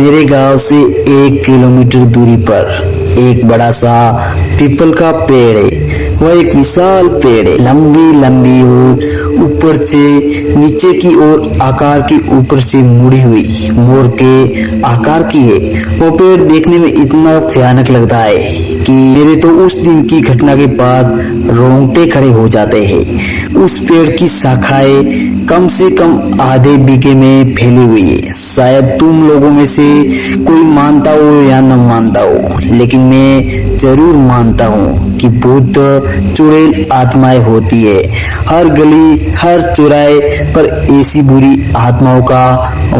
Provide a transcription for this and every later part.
मेरे गांव से 1 किलोमीटर दूरी पर एक बड़ा सा पीपल का पेड़ है। वह एक विशाल पेड़ है, लंबी लंबी और ऊपर से नीचे की ओर आकार की ऊपर से मुड़ी हुई मोर के आकार की है। वो पेड़ देखने में इतना भयानक लगता है कि मेरे तो उस दिन की घटना के बाद रोंगटे खड़े हो जाते हैं। उस पेड़ की शाखाएं कम से कम आधे बीघे में फैली हुई है। शायद तुम लोगों में से कोई मानता हो या न मानता हो, लेकिन मैं जरूर मानता हूँ कि भूत चुड़ैल आत्माएं होती है। हर गली हर चौराहे पर ऐसी बुरी आत्माओं का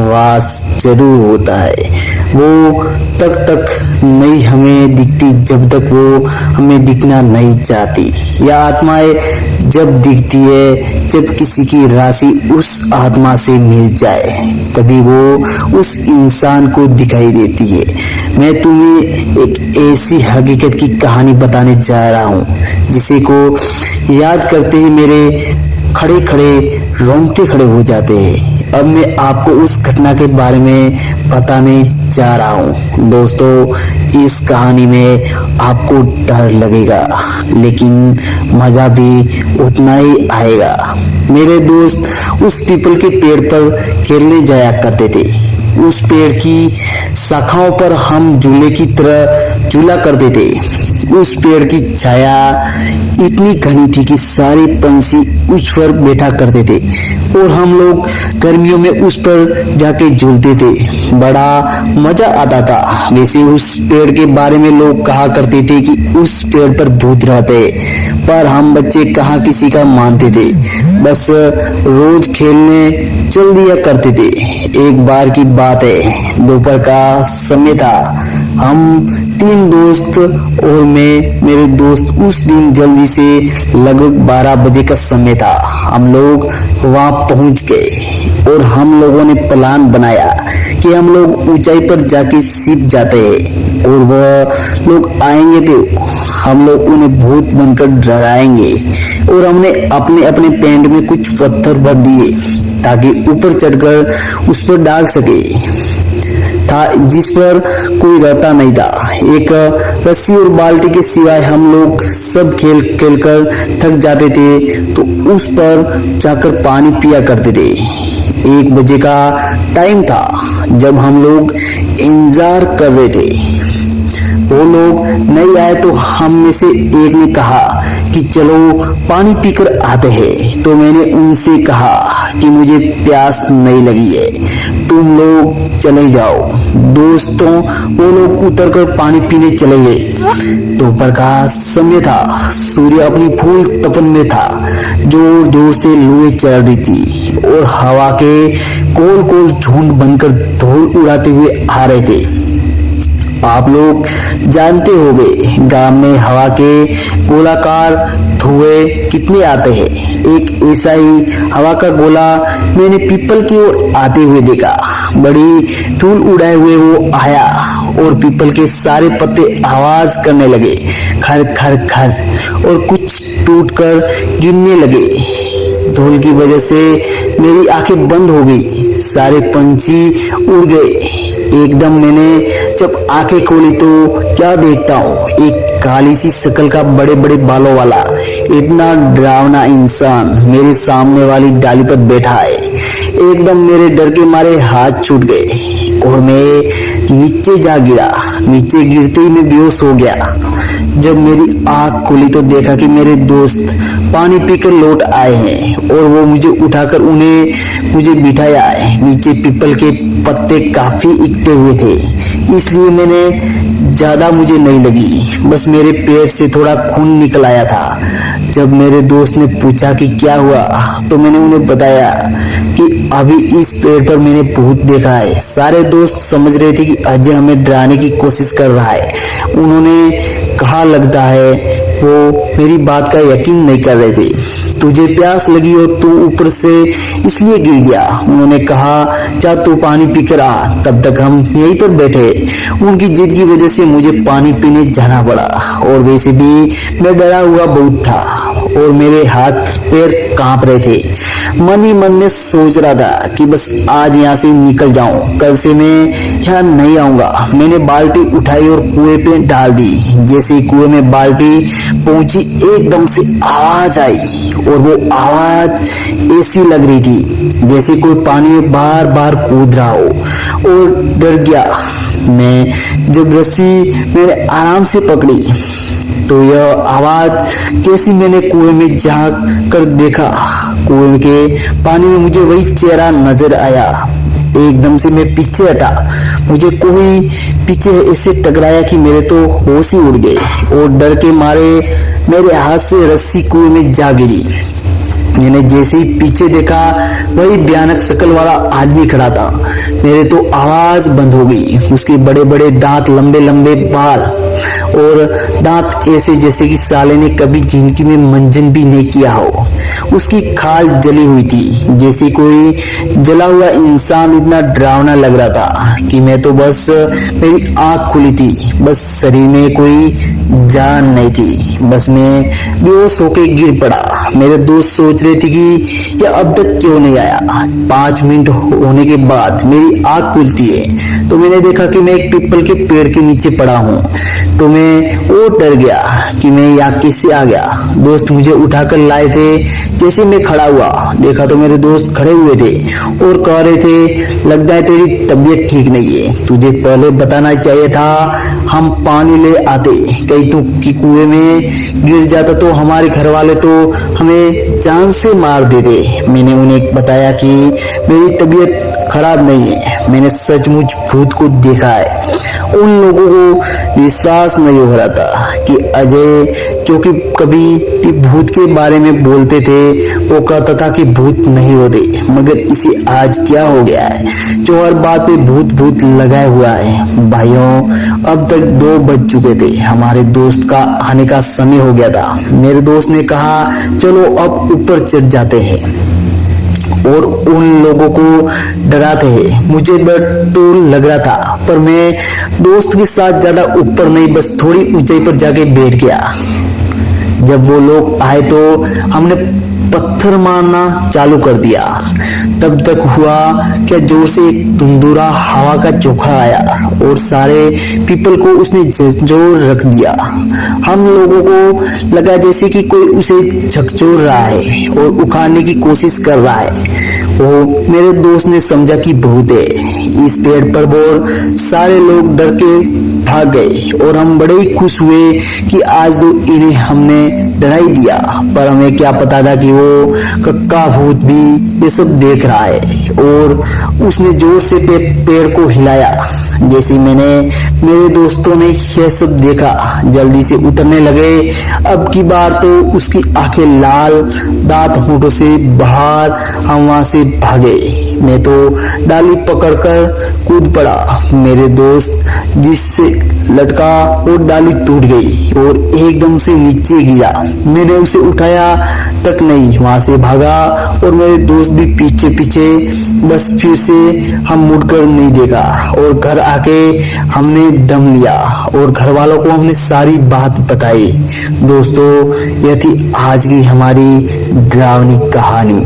वास जरूर होता है। वो तब तक नहीं हमें दिखती जब तक वो हमें दिखना नहीं चाहती। यह आत्माएं जब दिखती है जब किसी की राशि उस आत्मा से मिल जाए, तभी वो उस इंसान को दिखाई देती है। मैं तुम्हें एक ऐसी हकीकत की कहानी बताने जा रहा हूँ जिसे को याद करते ही मेरे खड़े खड़े रोंगटे खड़े हो जाते हैं। अब मैं आपको उस घटना के बारे में बताने जा रहा हूँ। दोस्तों, इस कहानी में आपको डर लगेगा, लेकिन मजा भी उतना ही आएगा। मेरे दोस्त उस पीपल के पेड़ पर खेलने जाया करते थे। उस पेड़ की शाखाओं पर हम झूले की तरह झूला करते थे। उस पेड़ की छाया इतनी घनी थी कि सारे पंछी उस पर बैठा करते थे और हम लोग गर्मियों में उस पर जाके झूलते थे। बड़ा मजा आता था। वैसे उस पेड़ के बारे में लोग कहा करते थे कि उस पेड़ पर भूत रहते, पर हम बच्चे कहाँ किसी का मानते थे, बस रोज खेलने चल दिया करते थे। एक बार की बात है, दोपहर का समय था। हम 3 दोस्त और मेरे दोस्त उस दिन जल्दी से लगभग 12 बजे का समय था। हम लोग वहां पहुंच गए और हम लोगों ने प्लान बनाया कि हम लोग ऊंचाई पर जाके छिप जाते हैं और वह लोग आएंगे तो हम लोग उन्हें भूत बनकर डराएंगे। और हमने अपने अपने पैंट में कुछ पत्थर भर दिए ताकि ऊपर चढ़कर उस पर डाल सके था, जिस पर कोई रहता नहीं था। एक रस्सी और बाल्टी के सिवाय हम लोग सब खेल खेल कर थक जाते थे तो उस पर जाकर पानी पिया करते थे। 1 बजे का टाइम था जब हम लोग इंतजार कर रहे थे। वो लोग नहीं आए तो हम में से एक ने कहा कि चलो पानी पीकर आते हैं। तो मैंने उनसे कहा कि मुझे प्यास नहीं लगी है, तुम लोग चले जाओ। दोस्तों, वो लोग उतर कर पानी पीने चले गए। दोपहर का समय था, सूर्य अपनी फूल तपन में था। जोर जोर से लूएं चल रही थी और हवा के गोल गोल झुंड बनकर धूल उड़ाते हुए आ रहे थे। आप लोग जानते होंगे, गांव में हवा के गोलाकार धुएं कितने आते हैं। एक ऐसा ही हवा का गोला मैंने पीपल की ओर आते हुए देखा। बड़ी धूल उड़ाए हुए वो आया और पीपल के सारे पत्ते आवाज करने लगे, खर खर खर, और कुछ टूटकर गिरने लगे। धूल की वजह से मेरी आंखें बंद हो गई। सारे पंछी उड़ गए। एकदम मैंने जब आंखें खोली तो क्या देखता हूँ, एक काली सी शक्ल का बड़े बड़े बालों वाला इतना डरावना इंसान मेरे सामने वाली डाली पर बैठा है। एकदम मेरे डर के मारे हाथ छूट गए और मैं नीचे जा गिरा। नीचे गिरते ही मैं बेहोश हो गया। जब मेरी आंख खुली तो देखा कि मेरे दोस्त पानी पीकर लौट आए हैं और वो मुझे उठाकर मुझे बिठाया है। नीचे पीपल के पत्ते काफी इकट्ठे हुए थे, इसलिए ज्यादा मुझे नहीं लगी, बस मेरे पैर से थोड़ा खून निकल आया था। जब मेरे दोस्त ने पूछा कि क्या हुआ तो मैंने उन्हें बताया कि अभी इस पेड़ पर मैंने भूत देखा है। सारे दोस्त समझ रहे थे कि अजय हमें डराने की कोशिश कर रहा है। उन्होंने कहा लगता है वो मेरी बात का यकीन नहीं कर रहे थे। तुझे प्यास लगी हो, तू ऊपर से इसलिए गिर गया। उन्होंने कहा जा तू पानी पीकर आ। तब तक हम यहीं पर बैठे। उनकी जिद की वजह से मुझे पानी पीने जाना पड़ा और वैसे भी मैं डरा हुआ बहुत था और मेरे हाथ पैर कांप रहे थे। मन ही मन में सोच रहा था कि बस आज यहाँ से निकल जाऊं, कल से मैं यहाँ नहीं आऊंगा। मैंने बाल्टी उठाई और कुएं पे डाल दी। जैसे ही कुएं में बाल्टी पहुंची, एकदम से आवाज आई और वो आवाज ऐसी लग रही थी जैसे कोई पानी में बार बार कूद रहा हो, और डर गया मैं। जब रस्सी मैंने आराम से पकड़ी तो यह आवाज कैसी, मैंने कुएं में झांक कर देखा। कुएं के पानी में मुझे वही चेहरा नजर आया। एकदम से मैं पीछे हटा, मुझे कोई पीछे ऐसे टकराया कि मेरे तो होश ही उड़ गए, और डर के मारे मेरे हाथ से रस्सी कुएं में जा गिरी। मैंने जैसे ही पीछे देखा, वही भयानक शक्ल वाला आदमी खड़ा था। मेरे तो आवाज बंद हो गई। उसके बड़े बड़े दांत, लंबे लंबे बाल और दांत ऐसे जैसे कि साले ने कभी जिंदगी में मंजन भी नहीं किया हो। उसकी खाल जली हुई थी, जैसे कोई जला हुआ इंसान। इतना डरावना लग रहा था कि मैं तो बस, मेरी आंख खुली थी, बस शरीर में कोई जान नहीं थी। बस मैं बेहोश होके गिर पड़ा। मेरे दोस्त सोच रहे थे कि यह अब तक क्यों नहीं आया। 5 मिनट होने के बाद मेरी आंख खुलती है तो मैंने देखा कि मैं एक पीपल के पेड़ के नीचे पड़ा हूँ। तो मैं और डर गया कि मैं यहाँ कैसे आ गया। दोस्त मुझे उठाकर लाए थे। जैसे मैं खड़ा हुआ, देखा तो मेरे दोस्त खड़े हुए थे और कह रहे थे, लगता है तेरी तबीयत ठीक नहीं है, तुझे पहले बताना चाहिए था, हम पानी ले आते। कहीं तू कि कुएं में गिर जाता तो हमारे घर वाले तो हमें जान से मार देते। मैंने उन्हें बताया कि मेरी तबीयत खराब नहीं है, मैंने सचमुच भूत को देखा है। उन लोगों को विश्वास नहीं हो रहा था कि अजय, जो कि कभी भी भूत के बारे में बोलते थे, वो कहता था कि भूत नहीं होते, मगर इसे आज क्या हो गया है जो हर बात पे भूत भूत लगाए हुआ है। भाइयों, अब तक 2 बज चुके थे। हमारे दोस्त का आने का समय हो गया था। मेरे दोस्त ने कहा, चलो अब ऊपर चढ़ जाते हैं और उन लोगों को डराते हैं। मुझे डर तो लग रहा था, पर मैं दोस्त के साथ ज्यादा ऊपर नहीं, बस थोड़ी ऊंचाई पर जाके बैठ गया। जब वो लोग आए तो हमने पत्थर मारना चालू कर दिया। तब तक हुआ क्या, जोर से एक धुंधुरा हवा का झोंका आया और सारे पीपल को उसने झकझोर रख दिया। हम लोगों को लगा जैसे कि कोई उसे झकझोर रहा है और उखाड़ने की कोशिश कर रहा है। वो मेरे दोस्त ने समझा कि भूत है इस पेड़ पर। वो सारे लोग डर के भाग गए और हम बड़े ही खुश हुए कि आज तो इन्हें हमने डरा ही दिया। पर हमें क्या पता था कि वो कक्का भूत भी ये सब देख रहा है। और उसने जोर से पेड़ को हिलाया। जैसे मैंने, मेरे दोस्तों ने यह सब देखा, जल्दी से उतरने लगे। अब की बार तो उसकी आंखें लाल, दांत होंठों से बाहर। हम वहां से भागे। मैं तो डाली पकड़कर कूद पड़ा। मेरे दोस्त जिससे लटका और डाली टूट गई और एकदम से नीचे गिरा। मैंने उसे उठाया तक नहीं, वहां से भागा और मेरे दोस्त भी पीछे पीछे। बस फिर से हम मुड़कर नहीं देखा और घर आके हमने दम लिया और घर वालों को हमने सारी बात बताई। दोस्तों, यह थी आज की हमारी डरावनी कहानी।